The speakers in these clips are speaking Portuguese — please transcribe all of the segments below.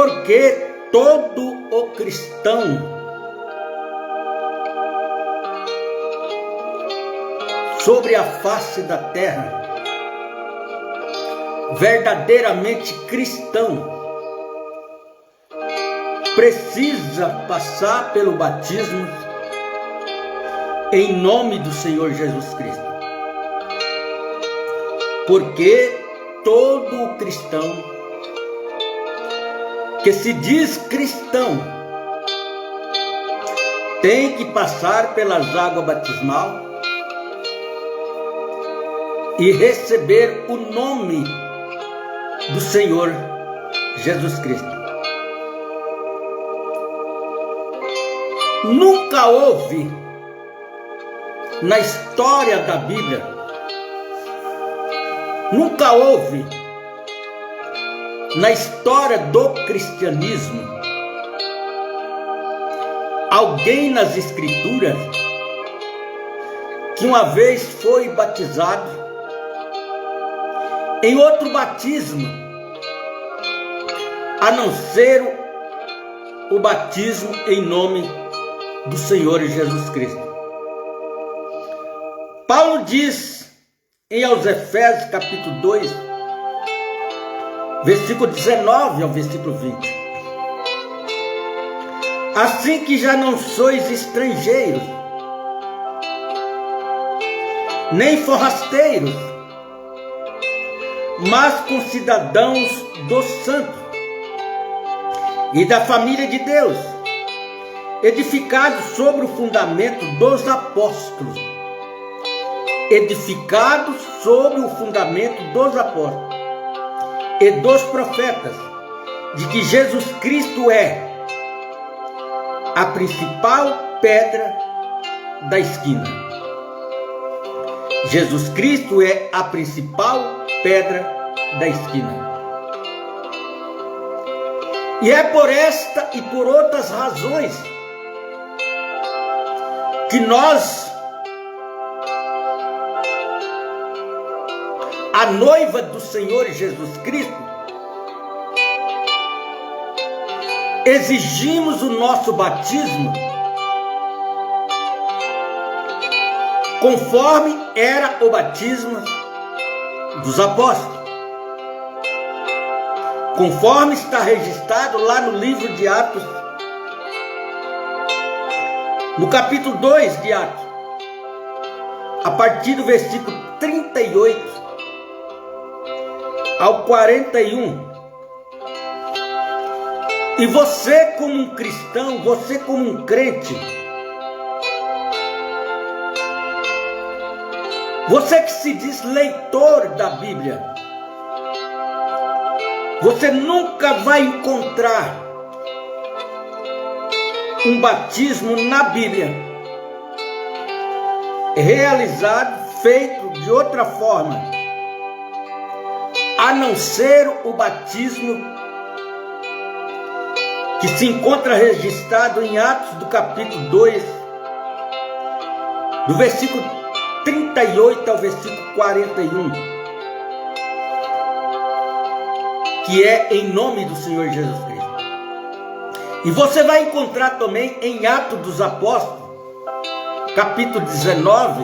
Porque todo o cristão sobre a face da terra, verdadeiramente cristão, precisa passar pelo batismo em nome do Senhor Jesus Cristo. Porque todo cristão que se diz cristão tem que passar pelas águas batismal e receber o nome do Senhor Jesus Cristo. Nunca houve na história da Bíblia, nunca houve na história do cristianismo alguém nas Escrituras que uma vez foi batizado em outro batismo, a não ser o batismo em nome do Senhor Jesus Cristo. Paulo diz aos Efésios capítulo 2, versículo 19 ao versículo 20: assim que já não sois estrangeiros, nem forrasteiros, mas concidadãos dos santos e da família de Deus, edificados sobre o fundamento dos apóstolos, edificados sobre o fundamento dos apóstolos e dos profetas, de que Jesus Cristo é a principal pedra da esquina. Jesus Cristo é a principal pedra da esquina. E é por esta e por outras razões que nós, a noiva do Senhor Jesus Cristo, exigimos o nosso batismo conforme era o batismo dos apóstolos, conforme está registrado lá no livro de Atos, no capítulo 2 de Atos, a partir do versículo 38 ao 41. E você como um cristão, você como um crente, você que se diz leitor da Bíblia, você nunca vai encontrar um batismo na Bíblia realizado, feito de outra forma, a não ser o batismo que se encontra registrado em Atos do capítulo 2, do versículo 38 ao versículo 41, que é em nome do Senhor Jesus Cristo. E você vai encontrar também em Atos dos Apóstolos, capítulo 19,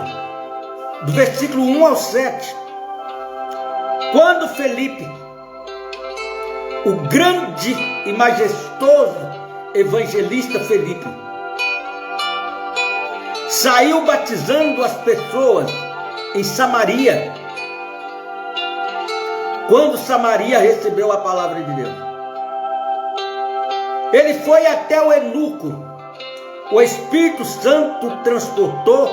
do versículo 1 ao 7, quando Felipe, o grande e majestoso evangelista Felipe, saiu batizando as pessoas em Samaria, quando Samaria recebeu a palavra de Deus. Ele foi até o eunuco, o Espírito Santo o transportou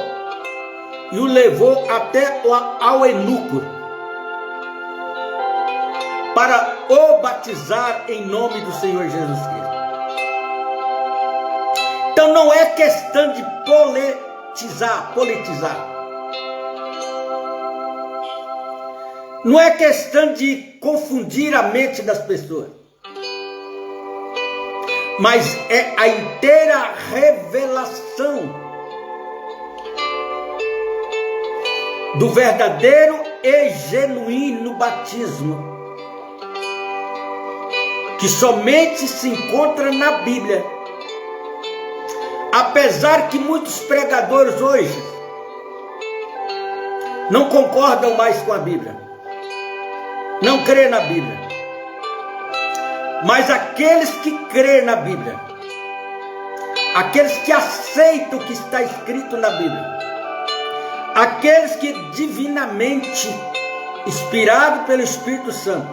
e o levou até ao eunuco para o batizar em nome do Senhor Jesus Cristo. Então não é questão de politizar. Não é questão de confundir a mente das pessoas. Mas é a inteira revelação do verdadeiro e genuíno batismo que somente se encontra na Bíblia. Apesar que muitos pregadores hoje não concordam mais com a Bíblia, não creem na Bíblia, mas aqueles que creem na Bíblia, aqueles que aceitam o que está escrito na Bíblia, aqueles que divinamente, inspirado pelo Espírito Santo,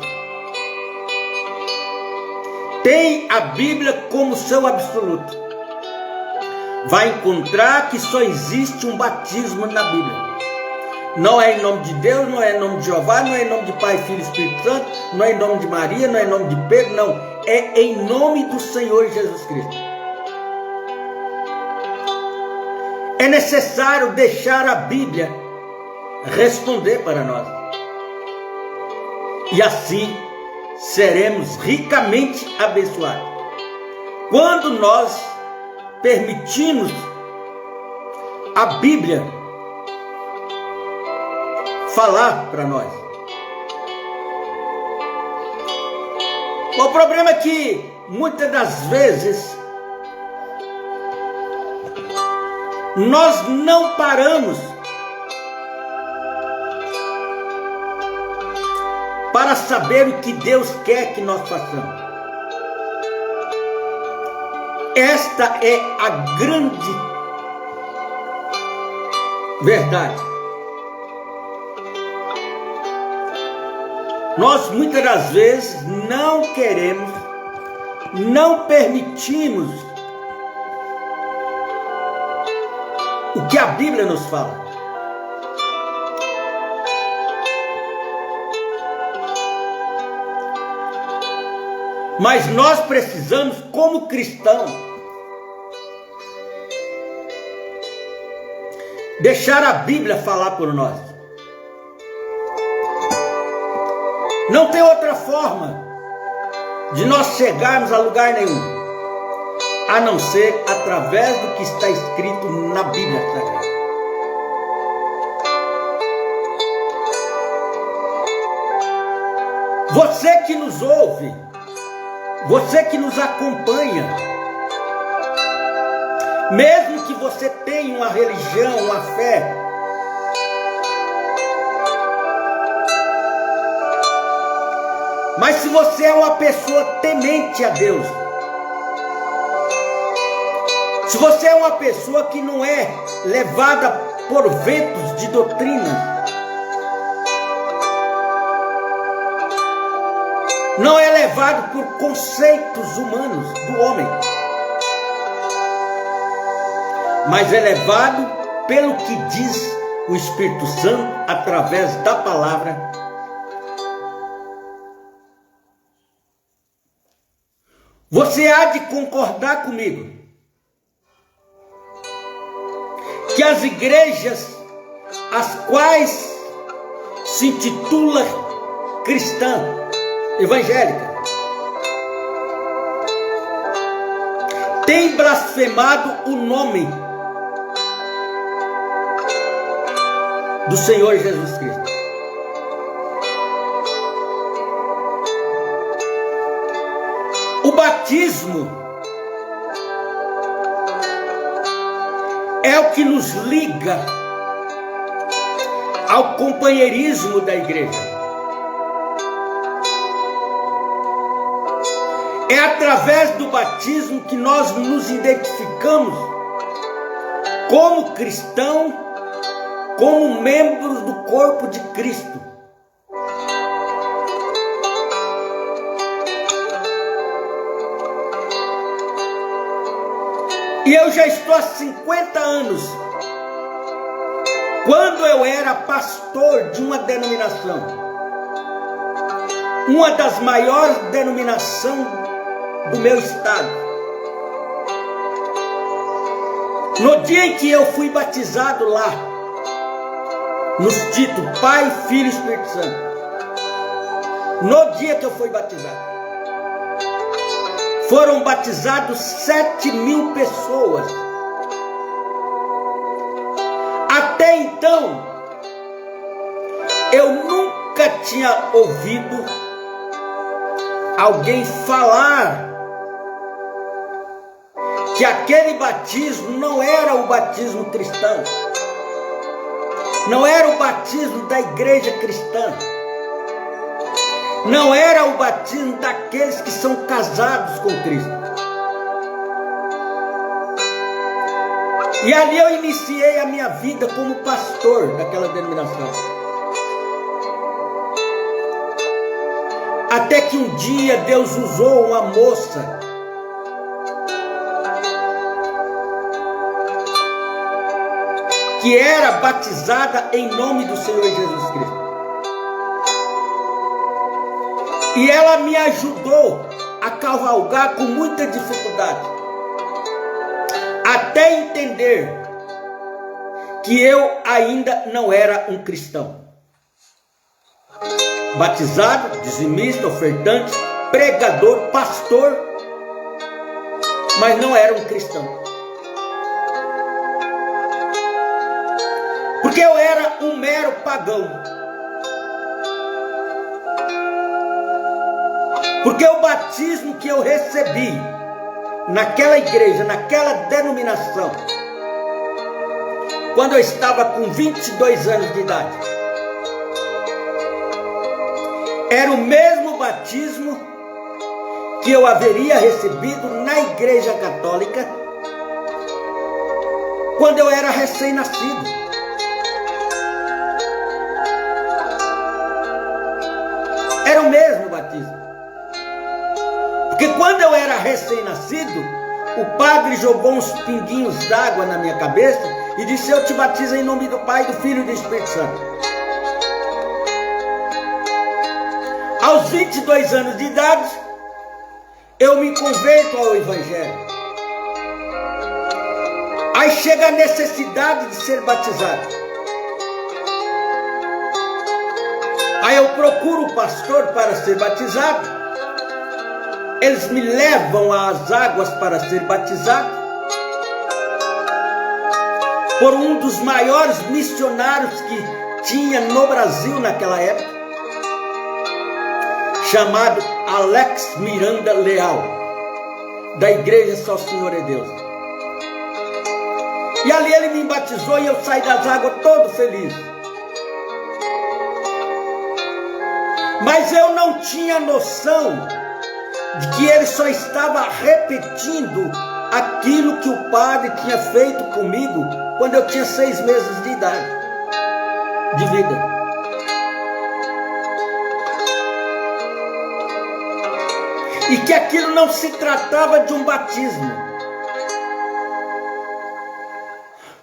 têm a Bíblia como seu absoluto, vai encontrar que só existe um batismo na Bíblia. Não é em nome de Deus, não é em nome de Jeová, não é em nome de Pai, Filho e Espírito Santo, não é em nome de Maria, não é em nome de Pedro, não. É em nome do Senhor Jesus Cristo. É necessário deixar a Bíblia responder para nós. E assim seremos ricamente abençoados. Quando nós permitimos a Bíblia falar para nós. O problema é que muitas das vezes nós não paramos para saber o que Deus quer que nós façamos. Esta é a grande verdade. Nós muitas das vezes não queremos, não permitimos o que a Bíblia nos fala. Mas nós precisamos, como cristãos, deixar a Bíblia falar por nós. Não tem outra forma de nós chegarmos a lugar nenhum, a não ser através do que está escrito na Bíblia Sagrada. Você que nos ouve, você que nos acompanha, mesmo que você tenha uma religião, uma fé, mas se você é uma pessoa temente a Deus, se você é uma pessoa que não é levada por ventos de doutrina, não é levado por conceitos humanos do homem, mas é levado pelo que diz o Espírito Santo através da palavra. Você há de concordar comigo que as igrejas as quais se intitula cristã, evangélica, têm blasfemado o nome do Senhor Jesus Cristo. O batismo é o que nos liga ao companheirismo da igreja. É através do batismo que nós nos identificamos como cristão, como membros do corpo de Cristo. E eu já estou há 50 anos. Quando eu era pastor de uma denominação, uma das maiores denominações do meu estado, no dia em que eu fui batizado lá, nos títulos Pai, Filho e Espírito Santo, no dia que eu fui batizado, foram batizados 7.000 pessoas. Até então, eu nunca tinha ouvido alguém falar que aquele batismo não era o batismo cristão, não era o batismo da igreja cristã, não era o batismo daqueles que são casados com Cristo. E ali eu iniciei a minha vida como pastor daquela denominação. Até que um dia Deus usou uma moça que era batizada em nome do Senhor Jesus Cristo. E ela me ajudou a cavalgar com muita dificuldade, até entender que eu ainda não era um cristão. Batizado, dizimista, ofertante, pregador, pastor, mas não era um cristão. Porque eu era um mero pagão. Porque o batismo que eu recebi naquela igreja, naquela denominação, quando eu estava com 22 anos de idade, era o mesmo batismo que eu haveria recebido na igreja católica quando eu era recém-nascido. Era o mesmo batismo. Porque quando eu era recém-nascido, o padre jogou uns pinguinhos d'água na minha cabeça e disse: eu te batizo em nome do Pai, do Filho e do Espírito Santo. Aos 22 anos de idade, eu me converto ao Evangelho. Aí chega a necessidade de ser batizado. Aí eu procuro o pastor para ser batizado. Eles me levam às águas para ser batizado por um dos maiores missionários que tinha no Brasil naquela época, chamado Alex Miranda Leal, da igreja Só o Senhor é Deus. E ali ele me batizou e eu saí das águas todo feliz. Mas eu não tinha noção de que ele só estava repetindo aquilo que o padre tinha feito comigo quando eu tinha 6 meses de idade, de vida. E que aquilo não se tratava de um batismo.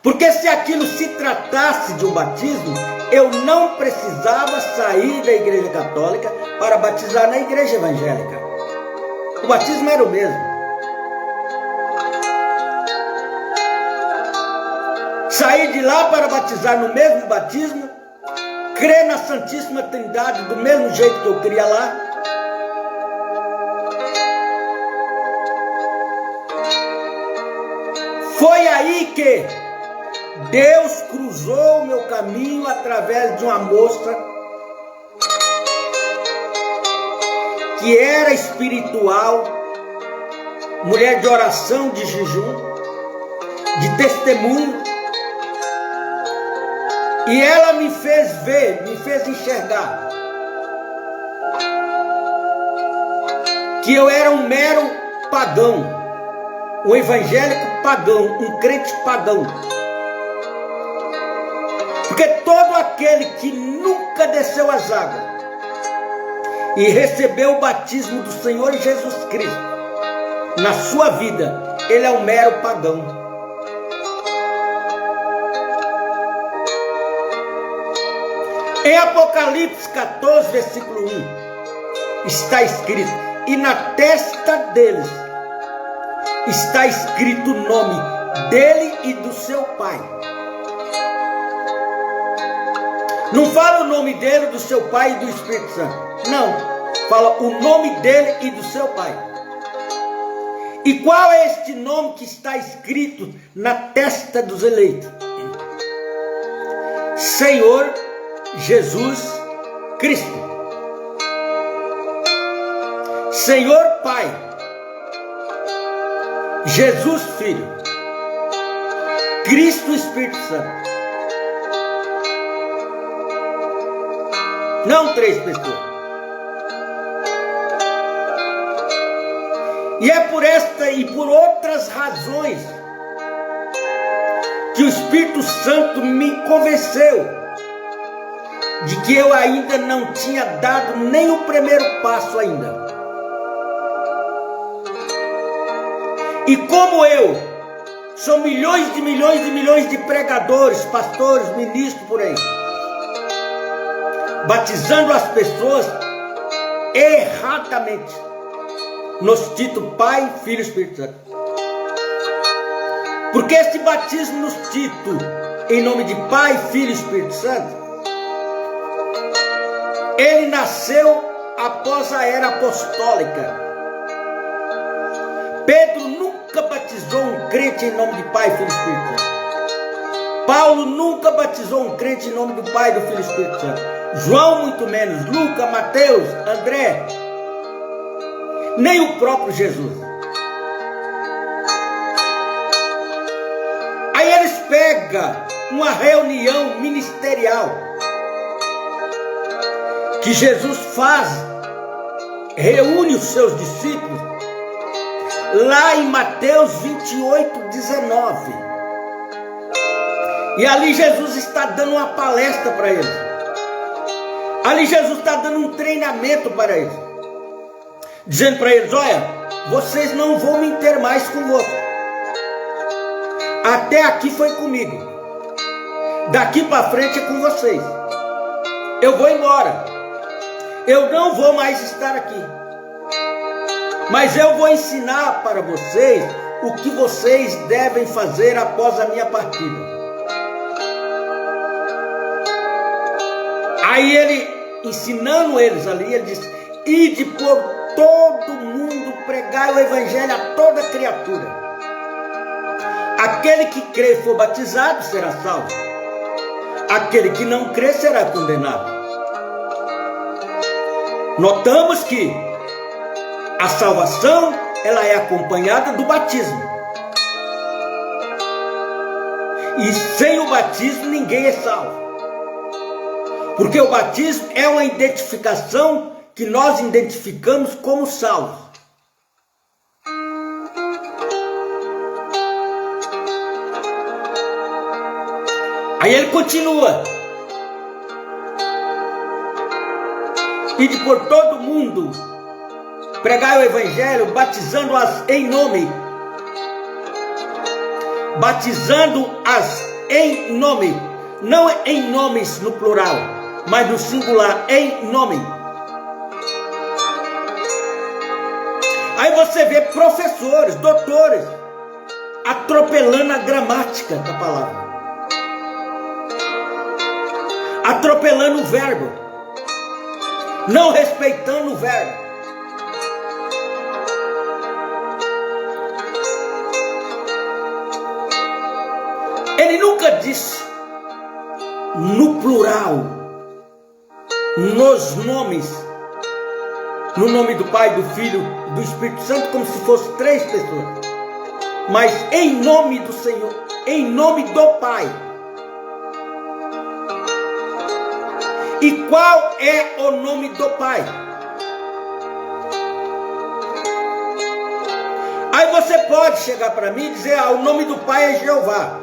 Porque se aquilo se tratasse de um batismo, eu não precisava sair da igreja católica para batizar na igreja evangélica. O batismo era o mesmo. Sair de lá para batizar no mesmo batismo, crer na Santíssima Trindade do mesmo jeito que eu cria lá. Foi aí que Deus cruzou o meu caminho através de uma moça que era espiritual, mulher de oração, de jejum, de testemunho. E ela me fez ver, me fez enxergar que eu era um mero pagão, um evangélico pagão, um crente pagão. Porque todo aquele que nunca desceu as águas e recebeu o batismo do Senhor Jesus Cristo na sua vida, ele é um mero pagão. Em Apocalipse 14, versículo 1, está escrito: e na testa deles está escrito o nome dele e do seu pai. Não fala o nome dele, do seu pai e do Espírito Santo. Não, fala o nome dele e do seu pai. E qual é este nome que está escrito na testa dos eleitos? Senhor Jesus Cristo. Senhor Pai, Jesus Filho, Cristo Espírito Santo. Não 3 pessoas. E é por esta e por outras razões que o Espírito Santo me convenceu de que eu ainda não tinha dado nem o primeiro passo ainda. E como eu, são milhões de pregadores, pastores, ministros por aí, batizando as pessoas erradamente nos títulos Pai, Filho e Espírito Santo. Porque esse batismo nos títulos em nome de Pai, Filho e Espírito Santo, ele nasceu após a era apostólica. Pedro nunca batizou um crente em nome de Pai, Filho e Espírito Santo. Paulo nunca batizou um crente em nome do Pai, do Filho e Espírito Santo. João muito menos, Lucas, Mateus, André, nem o próprio Jesus. Aí eles pegam uma reunião ministerial que Jesus faz, reúne os seus discípulos, lá em Mateus 28, 19. E ali Jesus está dando uma palestra para eles. Ali Jesus está dando um treinamento para eles. Dizendo para eles, olha, vocês não vão me ter mais convosco. Até aqui foi comigo. Daqui para frente é com vocês. Eu vou embora. Eu não vou mais estar aqui. Mas eu vou ensinar para vocês o que vocês devem fazer após a minha partida. Aí ele, ensinando eles ali, ele disse, ide por todo mundo, pregai o evangelho a toda criatura. Aquele que crê e for batizado será salvo. Aquele que não crê será condenado. Notamos que a salvação, ela é acompanhada do batismo. E sem o batismo ninguém é salvo. Porque o batismo é uma identificação que nós identificamos como salvos. Aí ele continua. Ide por todo mundo, pregai o evangelho, batizando-as em nome. Batizando-as em nome. Não em nomes no plural, mas no singular, em nome. Aí você vê professores, doutores, atropelando a gramática da palavra. Atropelando o verbo. Não respeitando o verbo. Ele nunca disse no plural, nos nomes, no nome do Pai, do Filho e do Espírito Santo, como se fossem 3 pessoas, mas em nome do Senhor, em nome do Pai. E qual é o nome do Pai? Aí você pode chegar para mim e dizer, o nome do Pai é Jeová.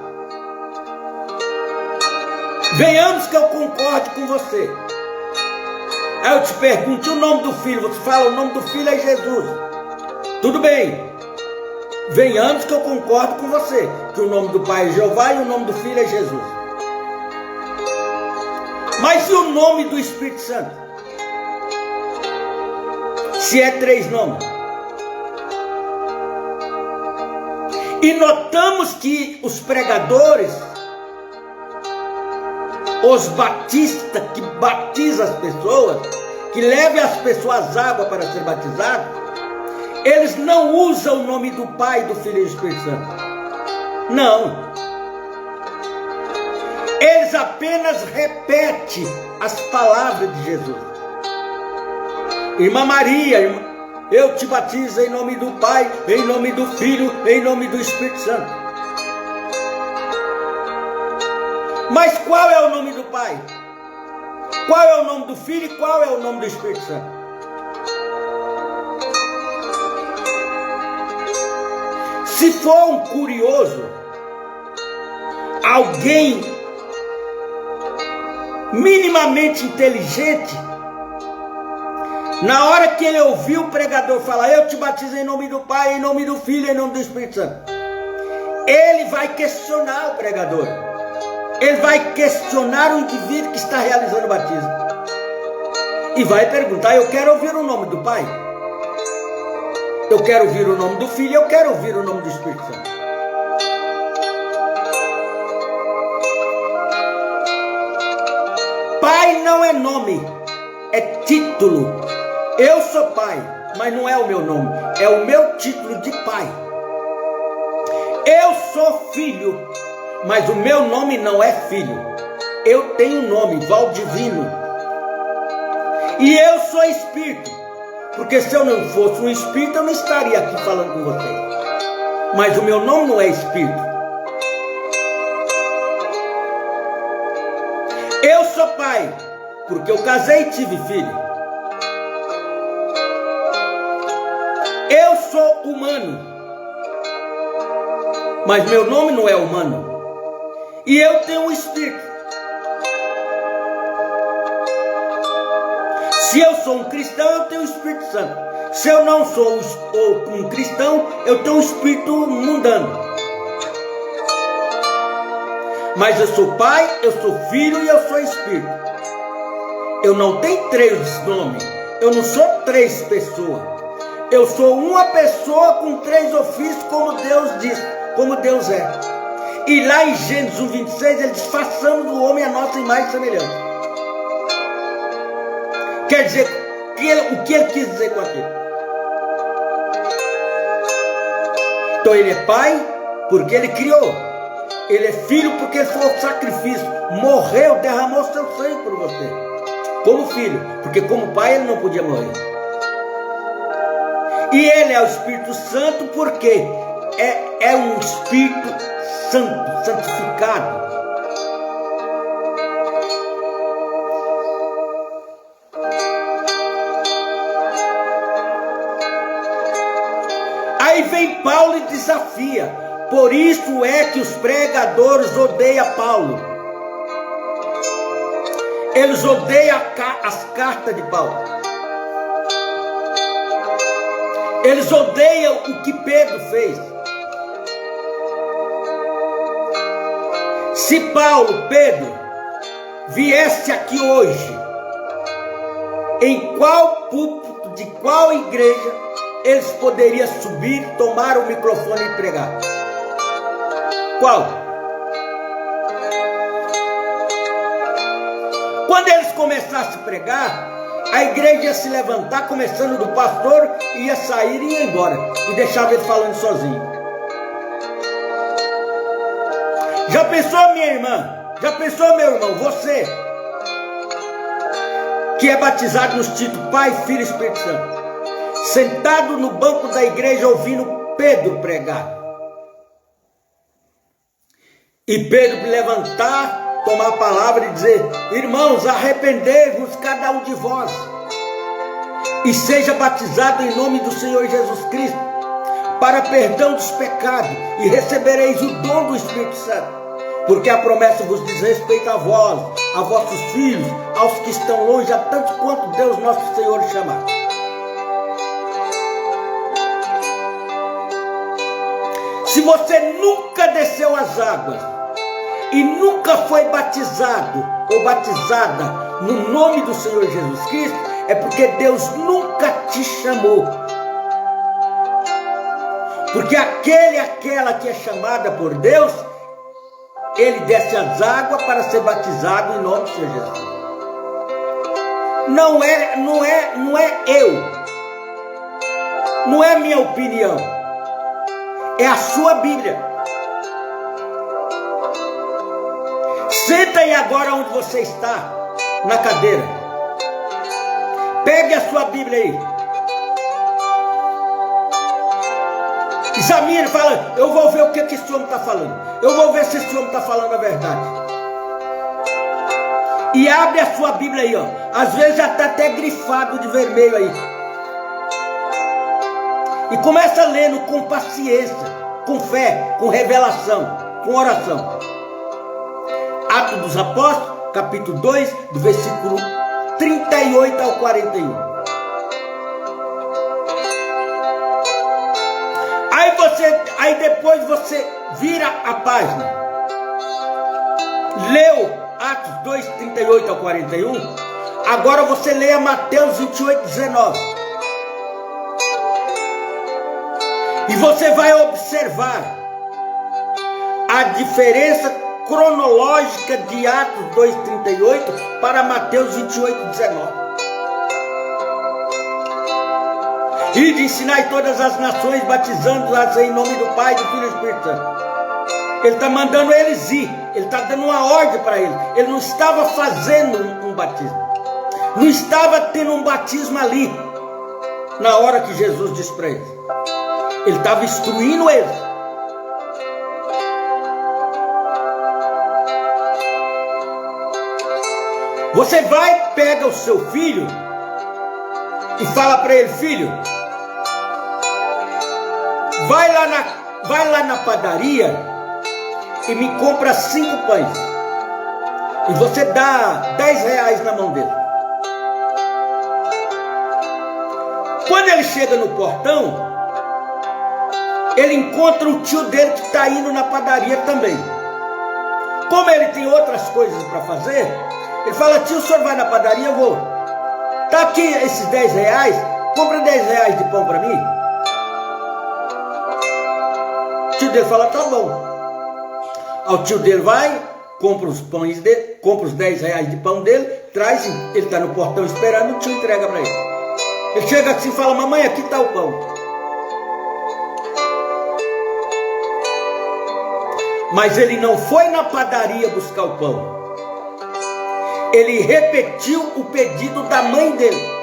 Venhamos que eu concorde com você. Aí eu te pergunto, o nome do Filho? Você fala, o nome do Filho é Jesus. Tudo bem. Venhamos que eu concordo com você, que o nome do Pai é Jeová e o nome do Filho é Jesus. Mas e o nome do Espírito Santo? Se é 3 nomes. E notamos que os pregadores, os batistas que batizam as pessoas, que levam as pessoas água para ser batizadas, eles não usam o nome do Pai, do Filho e do Espírito Santo. Não. Eles apenas repetem as palavras de Jesus. Irmã Maria, Eu te batizo em nome do Pai, em nome do Filho, em nome do Espírito Santo. Mas qual é o nome do Pai? Qual é o nome do Filho e qual é o nome do Espírito Santo? Se for um curioso, alguém minimamente inteligente, na hora que ele ouviu o pregador falar, eu te batizo em nome do Pai, em nome do Filho, em nome do Espírito Santo, ele vai questionar o pregador. Ele vai questionar o indivíduo que está realizando o batismo. E vai perguntar, eu quero ouvir o nome do Pai. Eu quero ouvir o nome do Filho, eu quero ouvir o nome do Espírito Santo. Pai não é nome, é título. Eu sou pai, mas não é o meu nome, é o meu título de pai. Eu sou filho, mas o meu nome não é filho. Eu tenho um nome, Valdivino. E eu sou espírito, porque se eu não fosse um espírito, eu não estaria aqui falando com vocês. Mas o meu nome não é espírito. Eu sou pai, porque eu casei e tive filho. Eu sou humano, mas meu nome não é humano. E eu tenho um espírito. Se eu sou um cristão, eu tenho o Espírito Santo. Se eu não sou um cristão, eu tenho um espírito mundano. Mas eu sou pai, eu sou filho e eu sou espírito. Eu não tenho três nomes. Eu não sou três pessoas. Eu sou uma pessoa com três ofícios, como Deus diz, como Deus é. E lá em Gênesis 1:26, ele diz, façamos do homem a nossa imagem e semelhança. Quer dizer, o que ele quis dizer com aquilo? Então ele é pai porque ele criou. Ele é filho porque ele foi o sacrifício. Morreu, derramou seu sangue por você. Como filho, porque como pai ele não podia morrer. E ele é o Espírito Santo porque é um Espírito Santo, santificado. Aí vem Paulo e desafia. Por isso é que os pregadores odeiam Paulo. Eles odeiam as cartas de Paulo. Eles odeiam o que Pedro fez. Se Pedro, viesse aqui hoje, em qual púlpito, de qual igreja, eles poderiam subir, tomar o microfone e pregar? Qual? Quando eles começassem a pregar, a igreja ia se levantar, começando do pastor, ia sair e ia embora, e deixava ele falando sozinho. Já pensou, minha irmã? Já pensou, meu irmão? Você que é batizado nos títulos Pai, Filho e Espírito Santo, sentado no banco da igreja ouvindo Pedro pregar, e Pedro levantar, tomar a palavra e dizer, irmãos, arrependei-vos cada um de vós e seja batizado em nome do Senhor Jesus Cristo para perdão dos pecados e recebereis o dom do Espírito Santo, porque a promessa vos diz respeito a vós, a vossos filhos, aos que estão longe, a tanto quanto Deus nosso Senhor chamar. Se você nunca desceu as águas e nunca foi batizado ou batizada no nome do Senhor Jesus Cristo, é porque Deus nunca te chamou. Porque aquela que é chamada por Deus, ele desce as águas para ser batizado em nome do Senhor Jesus. Não é eu. Não é minha opinião. É a sua Bíblia. Senta aí agora onde você está, na cadeira. Pegue a sua Bíblia aí. Examine, fala, eu vou ver o que esse homem está falando. Eu vou ver se esse homem está falando a verdade. E abre a sua Bíblia aí, ó. Às vezes já está até grifado de vermelho aí. E começa lendo com paciência, com fé, com revelação, com oração. Atos dos Apóstolos, capítulo 2, do versículo 38 ao 41. Aí depois você vira a página. Leu Atos 2, 38 ao 41. Agora você leia Mateus 28, 19. E você vai observar a diferença cronológica de Atos 2, 38 para Mateus 28, 19. E de ensinar todas as nações, batizando-as em nome do Pai, do Filho e do Espírito Santo. Ele está mandando eles ir. Ele está dando uma ordem para eles. Ele não estava fazendo um batismo. Não estava tendo um batismo ali, na hora que Jesus disse para eles. Ele estava instruindo eles. Você vai, pega o seu filho e fala para ele: filho, vai lá na padaria e me compra 5 pães. E você dá 10 reais na mão dele. Quando ele chega no portão, ele encontra o tio dele que está indo na padaria também. Como ele tem outras coisas para fazer, ele fala: tio, o senhor vai na padaria? Eu vou. Está aqui esses 10 reais, compra 10 reais de pão para mim. O tio dele fala: tá bom. Aí o tio dele vai, compra os pães dele, compra os 10 reais de pão dele, traz, ele está no portão esperando, o tio entrega para ele. Ele chega assim e fala: mamãe, aqui está o pão. Mas ele não foi na padaria buscar o pão. Ele repetiu o pedido da mãe dele.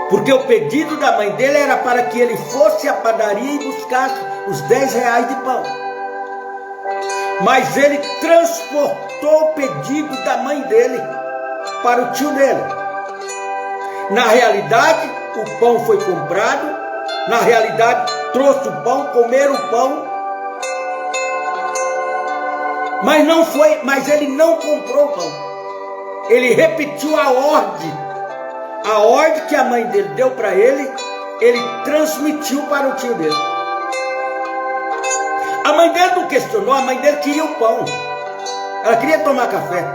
Porque o pedido da mãe dele era para que ele fosse à padaria e buscasse os 10 reais de pão. Mas ele transportou o pedido da mãe dele para o tio dele. Na realidade, o pão foi comprado. Na realidade, trouxe o pão, comeram o pão. Mas ele não comprou o pão. Ele repetiu a ordem. A ordem que a mãe dele deu para ele, ele transmitiu para o tio dele. A mãe dele não questionou, a mãe dele queria o pão. Ela queria tomar café.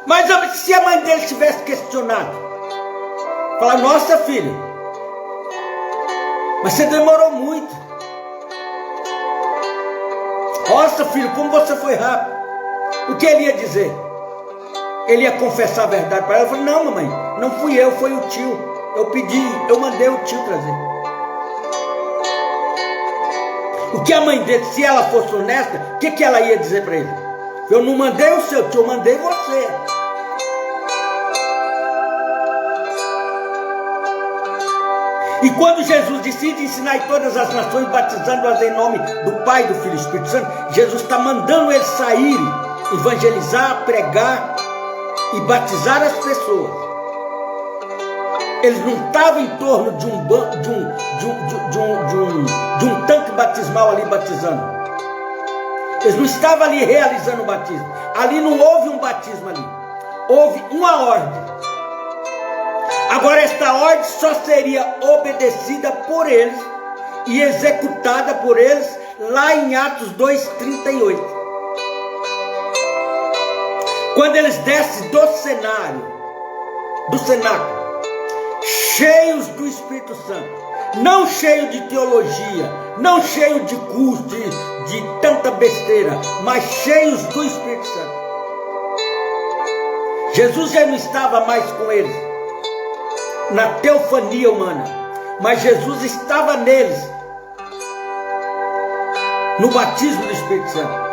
Mas se a mãe dele tivesse questionado, falar: nossa filha, mas você demorou muito. Nossa filho, como você foi rápido. O que ele ia dizer? Ele ia confessar a verdade para ela. Eu falei: não, mamãe, não fui eu, foi o tio. Eu pedi, eu mandei o tio trazer. O que a mãe dele, se ela fosse honesta, o que ela ia dizer para ele? Eu não mandei o seu tio, eu mandei você. E quando Jesus decide ensinar todas as nações, batizando-as em nome do Pai, do Filho e do Espírito Santo, Jesus está mandando eles saírem, evangelizar, pregar e batizar as pessoas. Eles não estavam em torno de um tanque batismal ali batizando. Eles não estavam ali realizando o batismo. Ali não houve um batismo ali. Houve uma ordem. Agora esta ordem só seria obedecida por eles e executada por eles lá em Atos 2:38. Quando eles descem do cenáculo, cheios do Espírito Santo, não cheios de teologia, não cheios de curso, de tanta besteira, mas cheios do Espírito Santo. Jesus já não estava mais com eles na teofania humana, mas Jesus estava neles no batismo do Espírito Santo.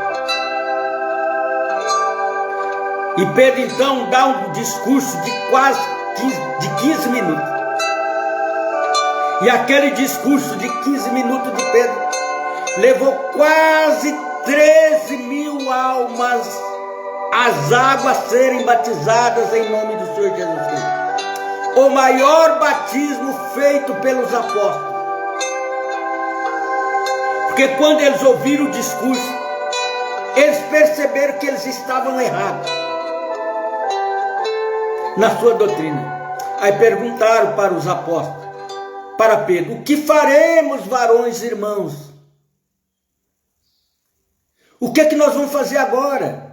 E Pedro então dá um discurso de quase 15 minutos. E aquele discurso de 15 minutos de Pedro levou quase 13.000 almas às águas serem batizadas em nome do Senhor Jesus Cristo. O maior batismo feito pelos apóstolos. Porque quando eles ouviram o discurso, eles perceberam que eles estavam errados na sua doutrina. Aí perguntaram para os apóstolos, para Pedro: o que faremos, varões irmãos? O que é que nós vamos fazer agora?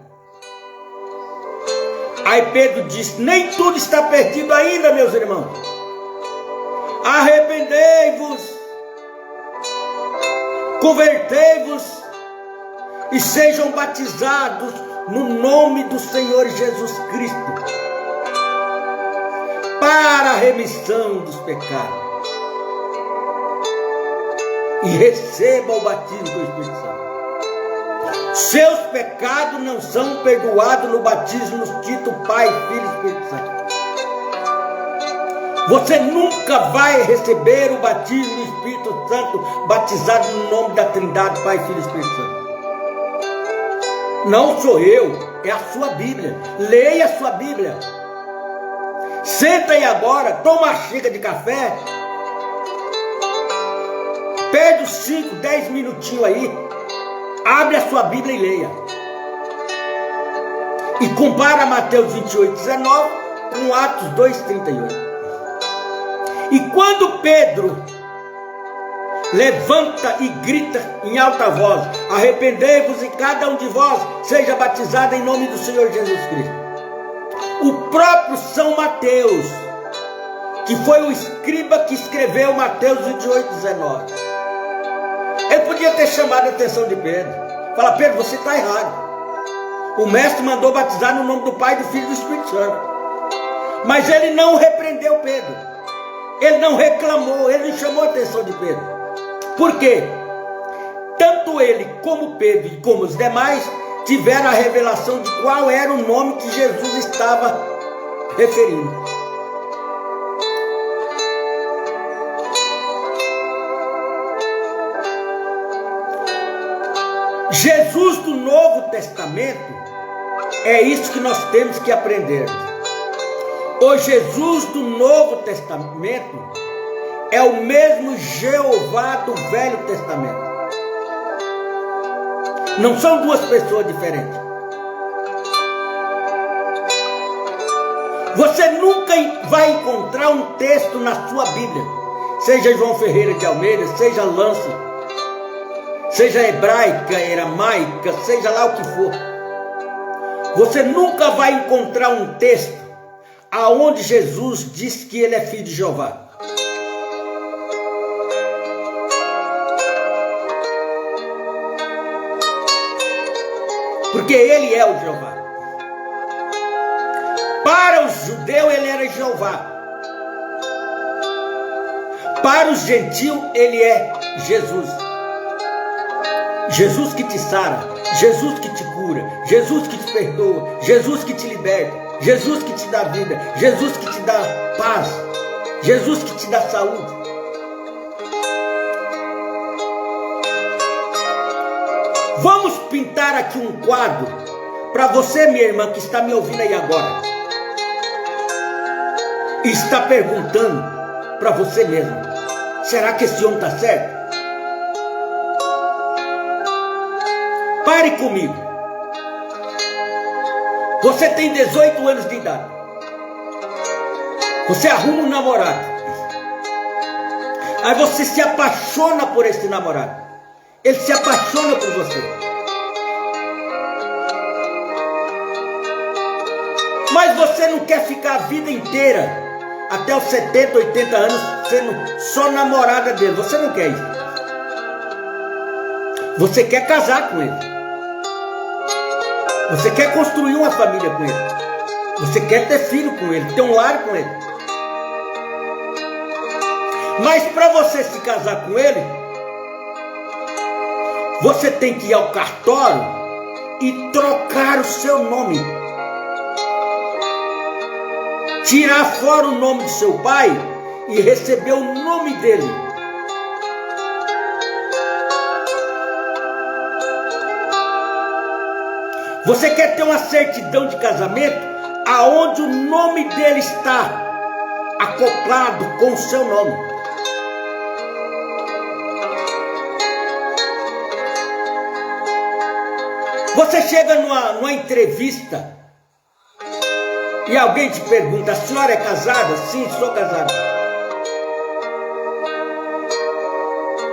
Aí Pedro disse: nem tudo está perdido ainda, meus irmãos. Arrependei-vos, convertei-vos e sejam batizados no nome do Senhor Jesus Cristo para a remissão dos pecados, e receba o batismo do Espírito Santo. Seus pecados não são perdoados no batismo dito Pai, Filho e Espírito Santo. Você nunca vai receber o batismo do Espírito Santo batizado no nome da Trindade, Pai, Filho e Espírito Santo. Não sou eu, é a sua Bíblia. Leia a sua Bíblia. Senta aí agora, toma uma xícara de café, perde os 5, 10 minutinhos aí, abre a sua Bíblia e leia. E compara Mateus 28:19 com Atos 2:38. E quando Pedro levanta e grita em alta voz: arrependei-vos e cada um de vós seja batizado em nome do Senhor Jesus Cristo. O próprio São Mateus, que foi o escriba que escreveu Mateus 28:19, ele podia ter chamado a atenção de Pedro. Fala: Pedro, você está errado. O mestre mandou batizar no nome do Pai, do Filho e do Espírito Santo. Mas ele não repreendeu Pedro. Ele não reclamou, ele não chamou a atenção de Pedro. Por quê? Tanto ele como Pedro e como os demais tiveram a revelação de qual era o nome que Jesus estava referindo. Jesus do Novo Testamento, é isso que nós temos que aprender. O Jesus do Novo Testamento é o mesmo Jeová do Velho Testamento. Não são duas pessoas diferentes. Você nunca vai encontrar um texto na sua Bíblia, seja João Ferreira de Almeida, seja Lança, seja hebraica, aramaica, seja lá o que for. Você nunca vai encontrar um texto aonde Jesus diz que ele é filho de Jeová. Porque ele é o Jeová. Para os judeus ele era Jeová. Para os gentios ele é Jesus. Jesus que te sara, Jesus que te cura, Jesus que te perdoa, Jesus que te liberta, Jesus que te dá vida, Jesus que te dá paz, Jesus que te dá saúde. Vamos pintar aqui um quadro para você, minha irmã, que está me ouvindo aí agora, e está perguntando para você mesmo: será que esse homem está certo? Pare comigo. Você tem 18 anos de idade. Você arruma um namorado. Aí você se apaixona por esse namorado. Ele se apaixona por você. Mas você não quer ficar a vida inteira, até os 70, 80 anos, sendo só namorada dele. Você não quer isso. Você quer casar com ele. Você quer construir uma família com ele. Você quer ter filho com ele, ter um lar com ele. Mas para você se casar com ele, você tem que ir ao cartório e trocar o seu nome tirar fora o nome de seu pai e receber o nome dele. Você quer ter uma certidão de casamento aonde o nome dele está acoplado com o seu nome. Você chega numa entrevista e alguém te pergunta: a senhora é casada? Sim, sou casada.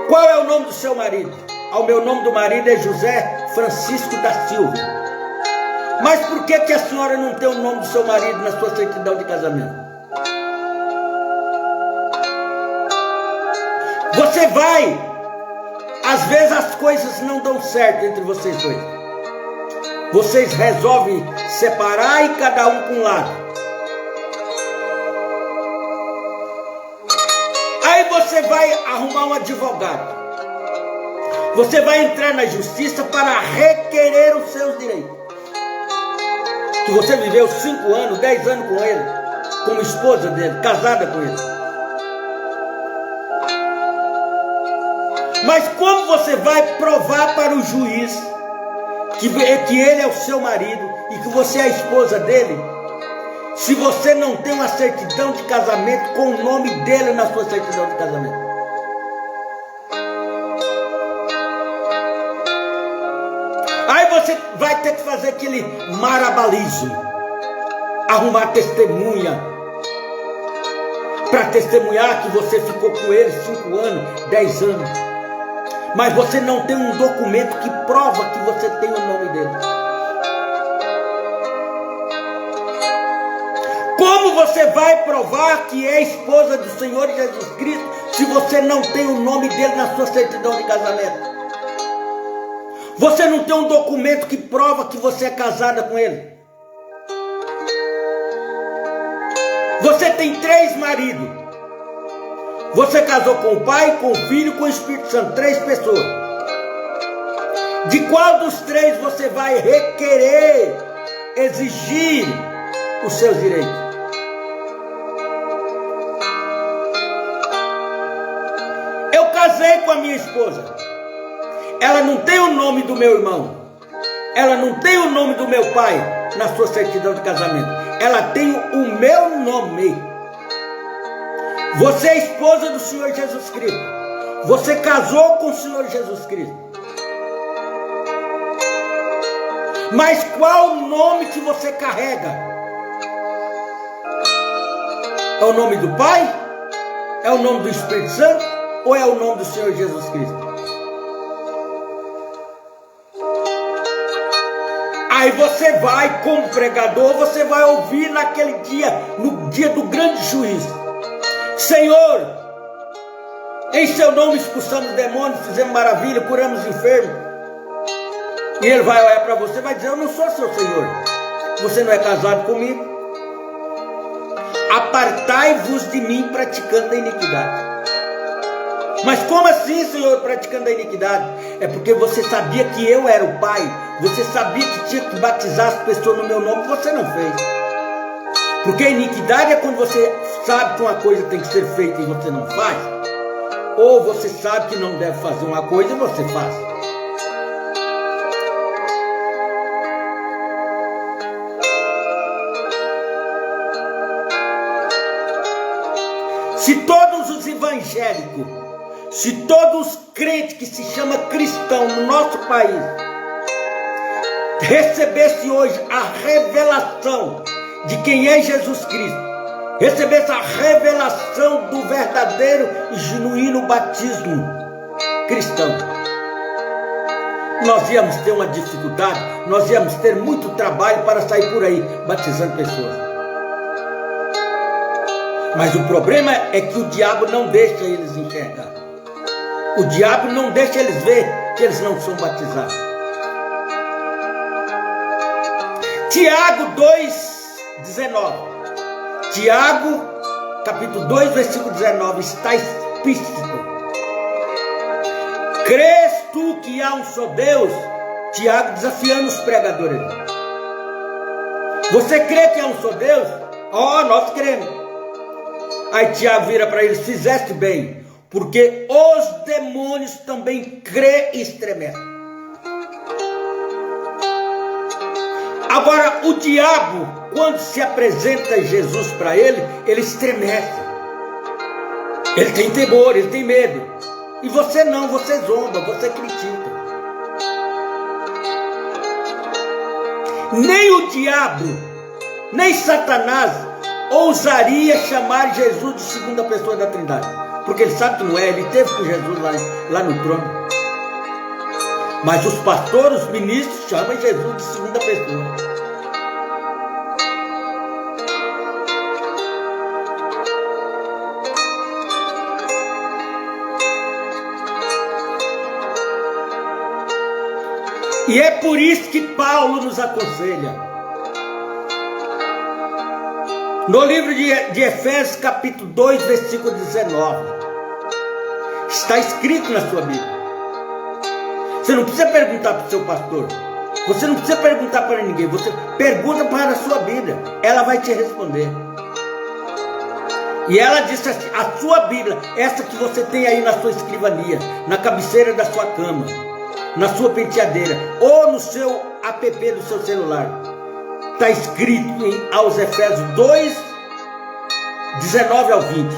Qual é o nome do seu marido? O meu nome do marido é José Francisco da Silva. Mas por que a senhora não tem o nome do seu marido na sua certidão de casamento? Você vai, às vezes as coisas não dão certo entre vocês dois. Vocês resolvem separar e cada um para um lado. Aí você vai arrumar um advogado. Você vai entrar na justiça para requerer os seus direitos. Que você viveu 5 anos, 10 anos com ele, como esposa dele, casada com ele. Mas como você vai provar para o juiz que ele é o seu marido e que você é a esposa dele, se você não tem uma certidão de casamento com o nome dele na sua certidão de casamento? Aí você vai ter que fazer aquele marabalismo, arrumar testemunha, para testemunhar que você ficou com ele 5 anos, 10 anos. Mas você não tem um documento que prova que você tem o nome dele. Como você vai provar que é esposa do Senhor Jesus Cristo se você não tem o nome dele na sua certidão de casamento? Você não tem um documento que prova que você é casada com ele. Você tem 3 maridos. Você casou com o Pai, com o Filho, com o Espírito Santo. 3 pessoas. De qual dos 3 você vai requerer, exigir os seus direitos? Eu casei com a minha esposa. Ela não tem o nome do meu irmão. Ela não tem o nome do meu pai na sua certidão de casamento. Ela tem o meu nome. Você é esposa do Senhor Jesus Cristo. Você casou com o Senhor Jesus Cristo. Mas qual o nome que você carrega? É o nome do Pai? É o nome do Espírito Santo? Ou é o nome do Senhor Jesus Cristo? Aí você vai, como pregador, você vai ouvir naquele dia, no dia do grande juízo: Senhor, em seu nome expulsamos demônios, fizemos maravilha, curamos enfermos. E ele vai olhar para você e vai dizer: eu não sou seu Senhor. Você não é casado comigo. Apartai-vos de mim, praticando a iniquidade. Mas como assim, Senhor, praticando a iniquidade? É porque você sabia que eu era o Pai. Você sabia que tinha que batizar as pessoas no meu nome. Você não fez. Porque a iniquidade é quando você sabe que uma coisa tem que ser feita e você não faz. Ou você sabe que não deve fazer uma coisa e você faz. Se todos os evangélicos, se todos os crentes que se chamam cristão no nosso país recebesse hoje a revelação de quem é Jesus Cristo, recebesse a revelação do verdadeiro e genuíno batismo cristão, nós íamos ter uma dificuldade, nós íamos ter muito trabalho para sair por aí batizando pessoas. Mas o problema é que o diabo não deixa eles enxergar. O diabo não deixa eles ver que eles não são batizados. Tiago 2,19. Tiago, capítulo 2, versículo 19, está explícito. Crês tu que há um só Deus? Tiago desafiando os pregadores. Você crê que há um só Deus? Ó, nós cremos. Aí Tiago vira para ele: fizeste bem, porque os demônios também crê e estremecem. Agora, o diabo, quando se apresenta Jesus para ele, ele estremece. Ele tem temor, ele tem medo. E você não, você zomba, você critica. Nem o diabo, nem Satanás ousaria chamar Jesus de segunda pessoa da Trindade, porque ele sabe que não é. Ele teve com Jesus lá no trono. Mas os pastores, os ministros chamam Jesus de segunda pessoa. E é por isso que Paulo nos aconselha. No livro de Efésios, capítulo 2, versículo 19. Está escrito na sua Bíblia. Você não precisa perguntar para o seu pastor. Você não precisa perguntar para ninguém. Você pergunta para a sua Bíblia. Ela vai te responder. E ela disse assim: a sua Bíblia, essa que você tem aí na sua escrivania, na cabeceira da sua cama, na sua penteadeira, ou no seu app do seu celular, está escrito aos Efésios 2, 19 ao 20.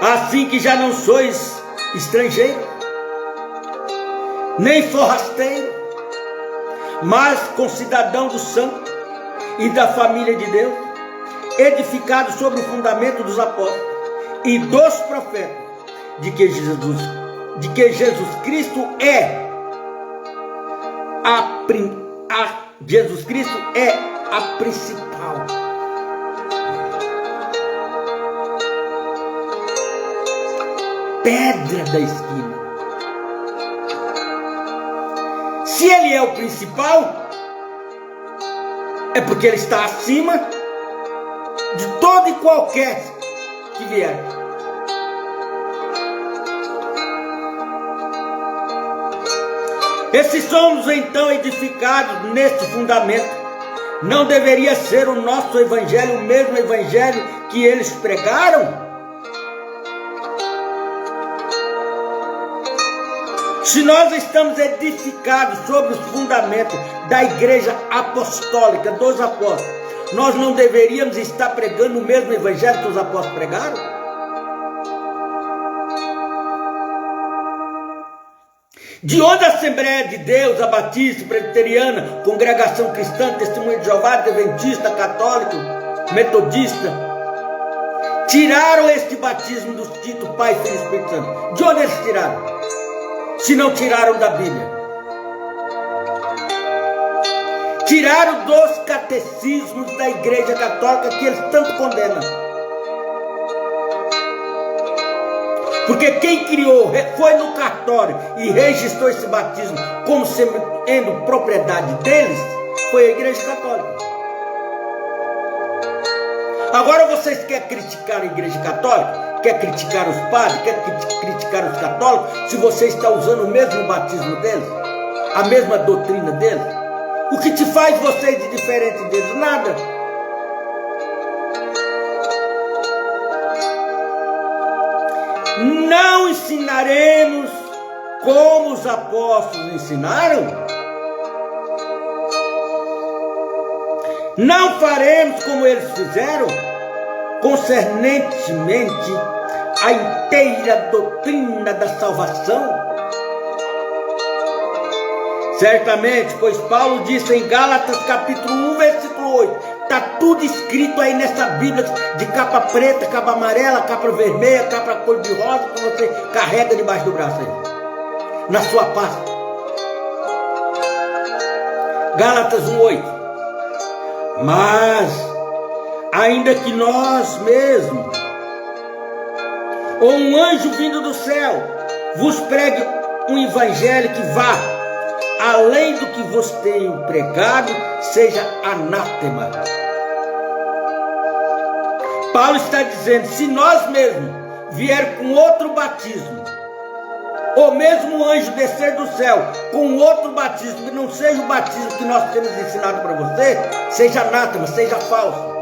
Assim que já não sois estrangeiro, nem forrasteiro, mas concidadão do santo e da família de Deus, edificado sobre o fundamento dos apóstolos e dos profetas, de que Jesus Cristo é Jesus Cristo é a principal. Pedra da esquina. Se ele é o principal, é porque ele está acima de todo e qualquer que vier. Esses somos então edificados neste fundamento. Não deveria ser o nosso evangelho o mesmo evangelho que eles pregaram? Se nós estamos edificados sobre os fundamentos da igreja apostólica, dos apóstolos, nós não deveríamos estar pregando o mesmo evangelho que os apóstolos pregaram? De onde a Assembleia de Deus, a Batista, Presbiteriana, Congregação Cristã, Testemunha de Jeová, Adventista, Católico, Metodista, tiraram este batismo dos títulos Pai, Filho e Espírito Santo? De onde eles tiraram? Se não tiraram da Bíblia. Tiraram dos catecismos da Igreja Católica que eles tanto condenam. Porque quem criou, foi no cartório e registrou esse batismo como sendo propriedade deles, foi a Igreja Católica. Agora vocês querem criticar a Igreja Católica? Quer criticar os padres? Quer criticar os católicos? Se você está usando o mesmo batismo deles? A mesma doutrina deles? O que te faz você de diferente deles? Nada. Não ensinaremos como os apóstolos ensinaram? Não faremos como eles fizeram, concernentemente a inteira doutrina da salvação? Certamente, pois Paulo disse em Gálatas capítulo 1, versículo 8, está tudo escrito aí nessa Bíblia, de capa preta, capa amarela, capa vermelha, capa cor de rosa, que você carrega debaixo do braço aí, na sua pasta. Gálatas 1, 8. Mas, ainda que nós mesmos, ou um anjo vindo do céu, vos pregue um evangelho que vá além do que vos tenho pregado, seja anátema. Paulo está dizendo, se nós mesmos vier com outro batismo, ou mesmo um anjo descer do céu com outro batismo, que não seja o batismo que nós temos ensinado para você, seja anátema, seja falso.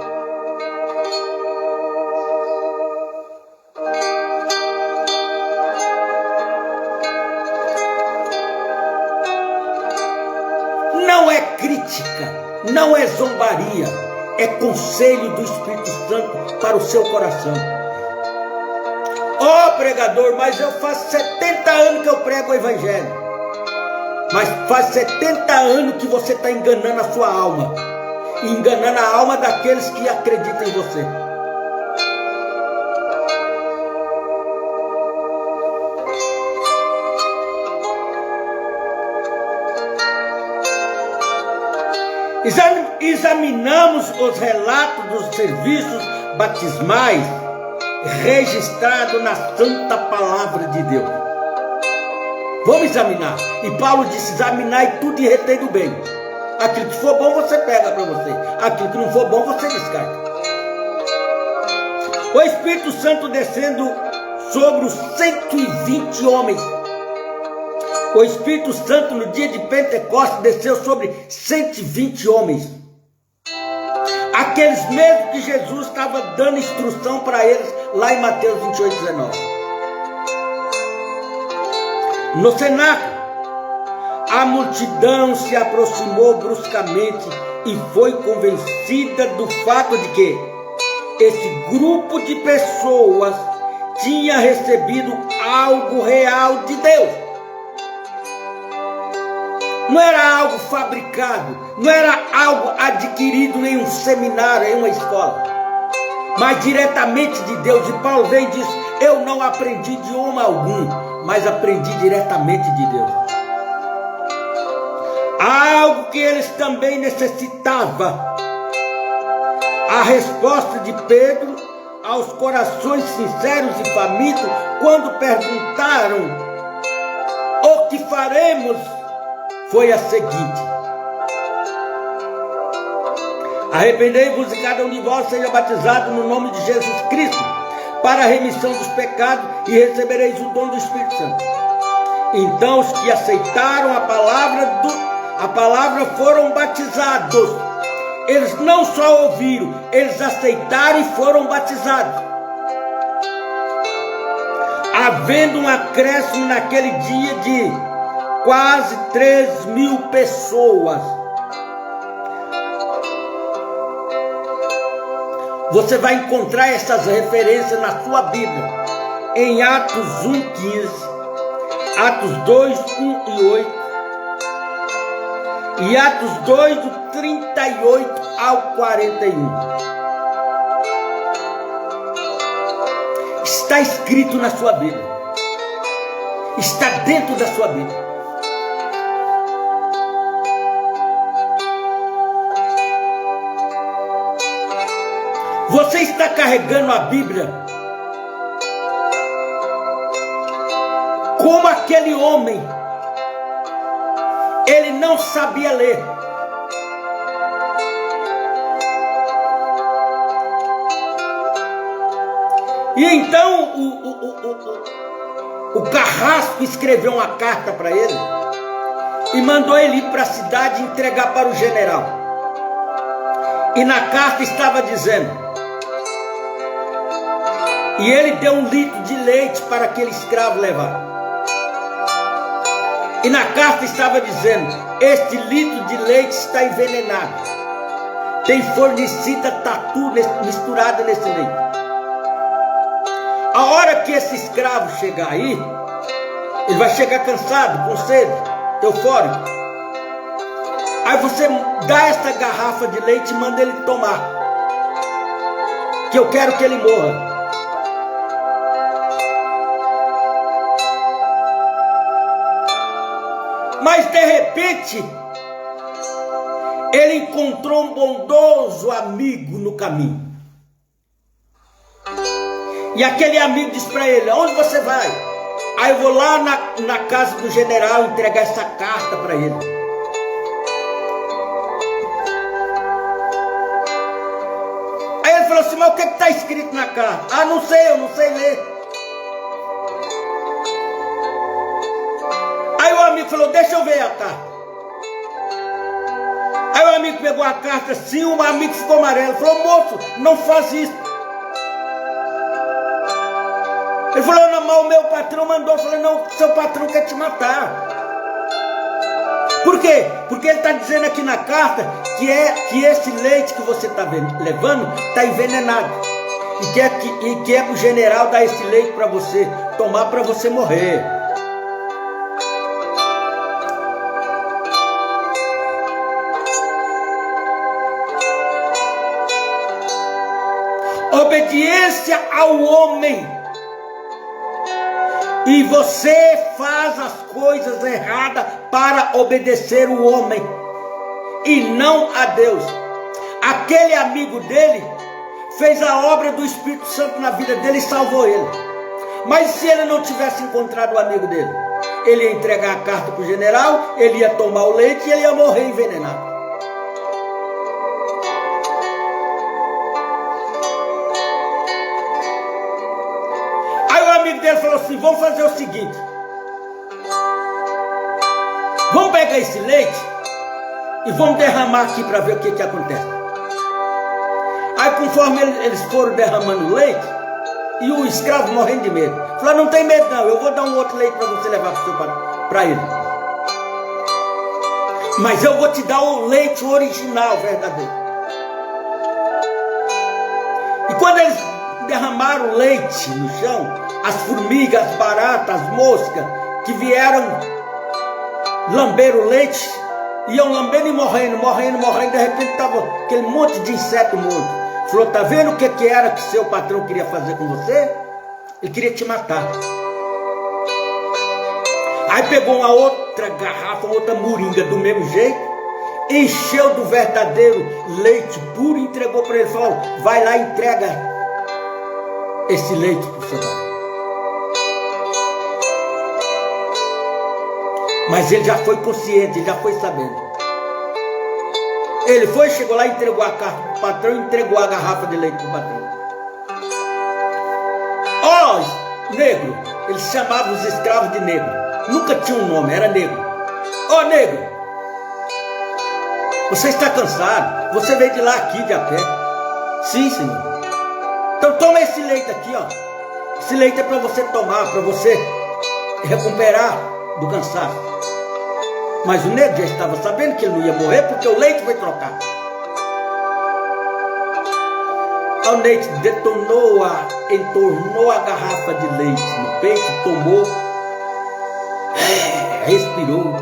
crítica, não é zombaria, é conselho do Espírito Santo para o seu coração. Ó pregador, mas eu faço 70 anos que eu prego o Evangelho. Mas faz 70 anos que você está enganando a sua alma, enganando a alma daqueles que acreditam em você. Examinamos os relatos dos serviços batismais registrados na Santa Palavra de Deus. Vamos examinar. E Paulo disse: examinai tudo e retém do bem. Aquilo que for bom você pega para você, aquilo que não for bom você descarta. O Espírito Santo descendo sobre os 120 homens. O Espírito Santo no dia de Pentecostes desceu sobre 120 homens. Aqueles mesmos que Jesus estava dando instrução para eles lá em Mateus 28, 19. No cenáculo, a multidão se aproximou bruscamente e foi convencida do fato de que esse grupo de pessoas tinha recebido algo real de Deus. Não era algo fabricado, não era algo adquirido em um seminário, em uma escola, mas diretamente de Deus. E Paulo vem e diz: eu não aprendi idioma algum, mas aprendi diretamente de Deus. Algo que eles também necessitavam. A resposta de Pedro aos corações sinceros e famintos, quando perguntaram: o que faremos? Foi a seguinte: arrependei-vos e cada um de vós seja batizado no nome de Jesus Cristo para a remissão dos pecados e recebereis o dom do Espírito Santo. Então os que aceitaram a palavra foram batizados. Eles não só ouviram, eles aceitaram e foram batizados. Havendo um acréscimo naquele dia de quase 3.000 pessoas. Você vai encontrar essas referências na sua Bíblia, em Atos 1:15, Atos 2:1 e 8, e Atos 2, do 38 ao 41. Está escrito na sua Bíblia, está dentro da sua Bíblia. Você está carregando a Bíblia como aquele homem. Ele não sabia ler. E então o carrasco escreveu uma carta para ele e mandou ele ir para a cidade entregar para o general. E na carta estava dizendo: e ele deu 1 litro de leite para aquele escravo levar. E na carta estava dizendo: este litro de leite está envenenado. Tem fornecida tatu misturada nesse leite. A hora que esse escravo chegar aí, ele vai chegar cansado, com sede, eufórico. Aí você dá essa garrafa de leite e manda ele tomar, que eu quero que ele morra. Mas de repente, ele encontrou um bondoso amigo no caminho. E aquele amigo disse para ele: onde você vai? Aí eu vou lá na casa do general entregar essa carta para ele. Aí ele falou assim: mas o que está escrito na carta? Ah, não sei, eu não sei ler. Aí o amigo falou: deixa eu ver a carta. Aí o amigo pegou a carta assim, o amigo ficou amarelo. Falou: moço, não faz isso. Ele falou: não, mas o meu patrão mandou. Eu falei: não, seu patrão quer te matar. Por quê? Porque ele está dizendo aqui na carta que esse leite que você está levando está envenenado. E que é o general dar esse leite para você tomar, para você morrer. Obediência ao homem. E você faz as coisas erradas para obedecer o homem e não a Deus. Aquele amigo dele fez a obra do Espírito Santo na vida dele e salvou ele. Mas se ele não tivesse encontrado o amigo dele, ele ia entregar a carta para o general, ele ia tomar o leite e ele ia morrer envenenado. Ele falou assim: vamos fazer o seguinte, vamos pegar esse leite e vamos derramar aqui para ver o que acontece. Aí conforme eles foram derramando o leite, e o escravo morrendo de medo, falou: não tem medo não, eu vou dar um outro leite para você levar para ele, mas eu vou te dar o leite original, verdadeiro. E quando eles derramaram o leite no chão, as formigas, as baratas, as moscas que vieram lamber o leite, iam lambendo e morrendo, de repente estava aquele monte de inseto morto. Falou: tá vendo o que era que seu patrão queria fazer com você? Ele queria te matar. Aí pegou uma outra garrafa, uma outra moringa do mesmo jeito, encheu do verdadeiro leite puro e entregou para ele. Falou: vai lá e entrega esse leite para o seu. Mas ele já foi consciente, ele já foi sabendo. Ele foi, chegou lá, entregou a carta para o patrão, entregou a garrafa de leite para o patrão. Ó, negro, eles chamavam os escravos de negro. Nunca tinha um nome, era negro. Ó, negro, você está cansado? Você veio de lá aqui de a pé? Sim, senhor. Então toma esse leite aqui, ó. Esse leite é para você tomar, para você recuperar do cansaço. Mas o negro já estava sabendo que ele não ia morrer, porque o leite foi trocado. O leite entornou a garrafa de leite no peito, tomou, respirou.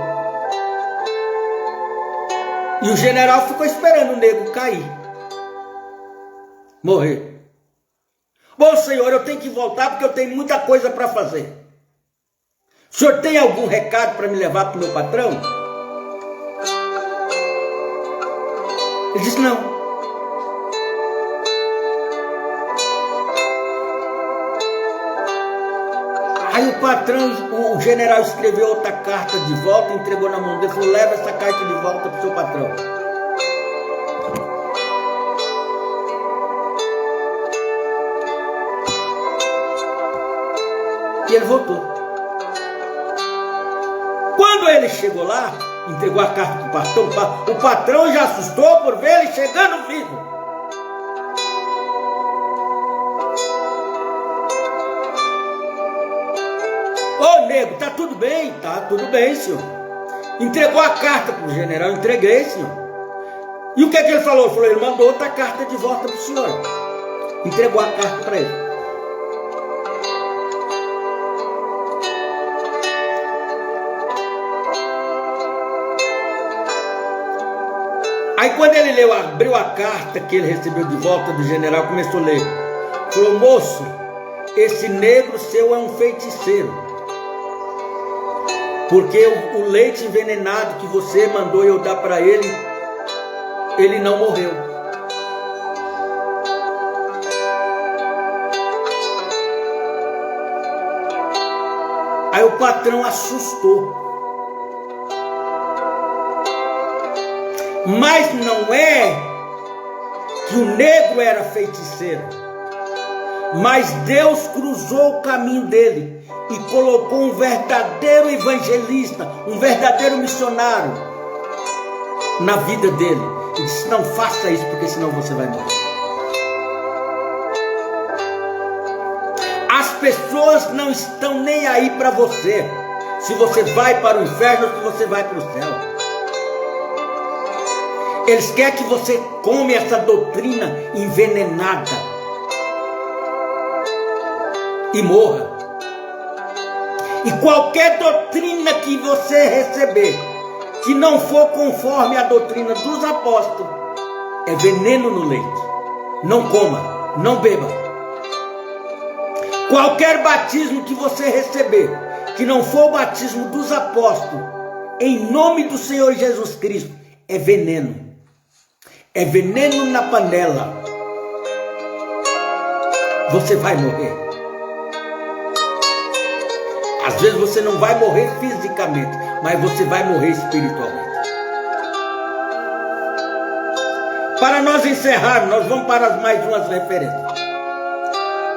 E o general ficou esperando o negro cair, morrer. Bom, senhor, eu tenho que voltar porque eu tenho muita coisa para fazer. O senhor tem algum recado para me levar para o meu patrão? Ele disse: não. Aí o patrão, o general escreveu outra carta de volta, entregou na mão dele, falou: leva essa carta de volta para o seu patrão. E ele voltou. Quando ele chegou lá, entregou a carta para o patrão, o patrão já assustou por ver ele chegando vivo. Ô nego, tá tudo bem? Tá tudo bem, senhor. Entregou a carta para o general, entreguei, senhor. E o que é que ele falou? Ele falou: ele mandou outra carta de volta para o senhor. Entregou a carta para ele. Aí quando ele leu, abriu a carta que ele recebeu de volta do general, começou a ler. Falou: moço, esse negro seu é um feiticeiro. Porque o leite envenenado que você mandou eu dar para ele, ele não morreu. Aí o patrão assustou. Mas não é que o negro era feiticeiro, mas Deus cruzou o caminho dele e colocou um verdadeiro evangelista, um verdadeiro missionário na vida dele. Ele disse: não faça isso, porque senão você vai morrer. As pessoas não estão nem aí para você, se você vai para o inferno ou se você vai para o céu. Eles querem que você come essa doutrina envenenada e morra. E qualquer doutrina que você receber, que não for conforme a doutrina dos apóstolos, é veneno no leite. Não coma, não beba. Qualquer batismo que você receber, que não for o batismo dos apóstolos, em nome do Senhor Jesus Cristo, é veneno. É veneno na panela. Você vai morrer. Às vezes você não vai morrer fisicamente, mas você vai morrer espiritualmente. Para nós encerrarmos, nós vamos para mais umas referências.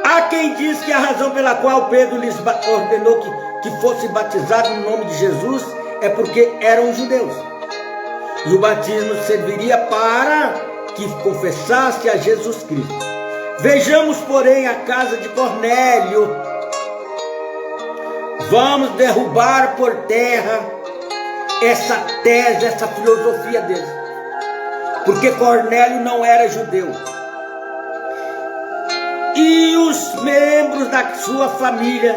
Há quem diz que a razão pela qual Pedro lhes ordenou que fosse batizado no nome de Jesus é porque eram judeus. E o batismo serviria para que confessasse a Jesus Cristo. Vejamos, porém, a casa de Cornélio. Vamos derrubar por terra essa tese, essa filosofia deles. Porque Cornélio não era judeu. E os membros da sua família,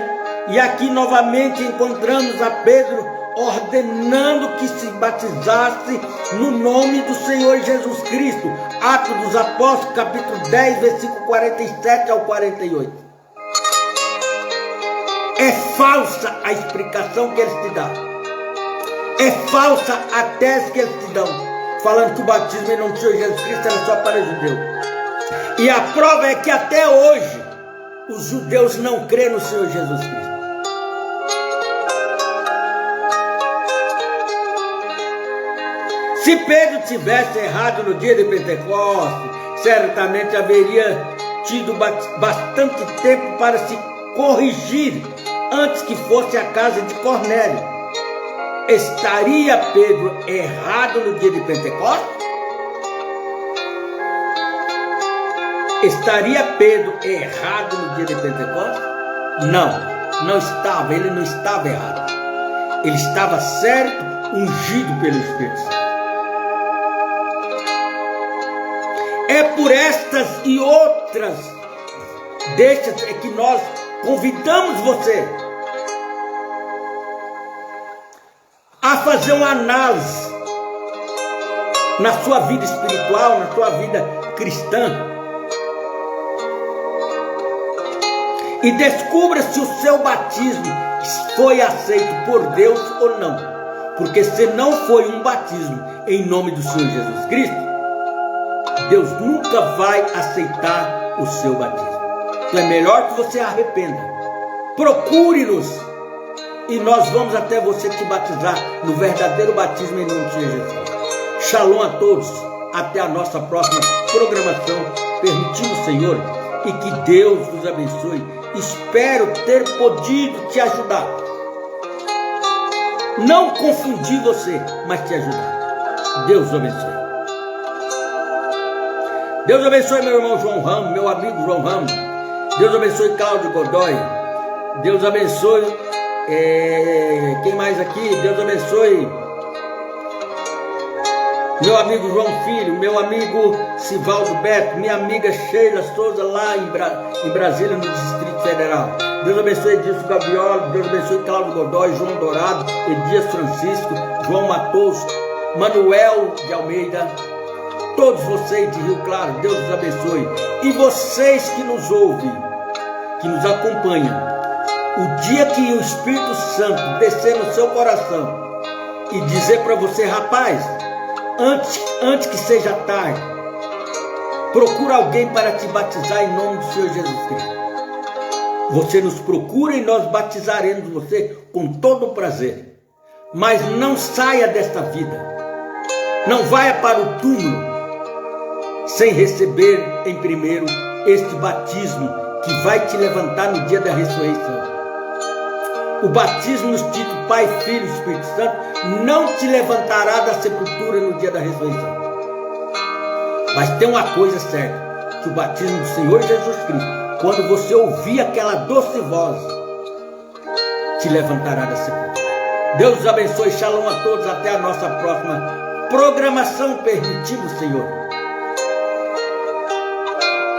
e aqui novamente encontramos a Pedro ordenando que se batizasse no nome do Senhor Jesus Cristo. Atos dos Apóstolos, capítulo 10, versículo 47 ao 48. É falsa a explicação que eles te dão. É falsa a tese que eles te dão, falando que o batismo em nome do Senhor Jesus Cristo era só para judeu. E a prova é que até hoje os judeus não creem no Senhor Jesus Cristo. Se Pedro tivesse errado no dia de Pentecostes, certamente haveria tido bastante tempo para se corrigir antes que fosse a casa de Cornélio. Estaria Pedro errado no dia de Pentecostes? Estaria Pedro errado no dia de Pentecostes? Não estava, ele não estava errado. Ele estava certo, ungido pelo Espírito Santo. É por estas e outras deixas é que nós convidamos você a fazer uma análise na sua vida espiritual, na sua vida cristã, e descubra se o seu batismo foi aceito por Deus ou não. Porque se não foi um batismo em nome do Senhor Jesus Cristo, Deus nunca vai aceitar o seu batismo. Então é melhor que você arrependa. Procure-nos e nós vamos até você te batizar no verdadeiro batismo em nome do Senhor Jesus. Shalom a todos. Até a nossa próxima programação. Permitindo o Senhor, e que Deus nos abençoe. Espero ter podido te ajudar. Não confundir você, mas te ajudar. Deus abençoe. Deus abençoe meu irmão João Ramos, meu amigo João Ramos. Deus abençoe Cláudio Godoy. Deus abençoe, quem mais aqui? Deus abençoe meu amigo João Filho, meu amigo Sivaldo Beto, minha amiga Sheila Souza lá em Brasília, no Distrito Federal. Deus abençoe Edilson Gabriel, Deus abençoe Cláudio Godoy, João Dourado, Edias Francisco, João Matos, Manuel de Almeida, todos vocês de Rio Claro, Deus os abençoe. E vocês que nos ouvem, que nos acompanham, o dia que o Espírito Santo descer no seu coração e dizer para você, rapaz, antes que seja tarde, procura alguém para te batizar em nome do Senhor Jesus Cristo. Você nos procura e nós batizaremos você com todo o prazer. Mas não saia desta vida. Não vai para o túmulo sem receber em primeiro este batismo que vai te levantar no dia da ressurreição. O batismo nos títulos Pai, Filho e Espírito Santo não te levantará da sepultura no dia da ressurreição. Mas tem uma coisa certa, que o batismo do Senhor Jesus Cristo, quando você ouvir aquela doce voz, te levantará da sepultura. Deus os abençoe, shalom a todos, até a nossa próxima programação permitimos, Senhor,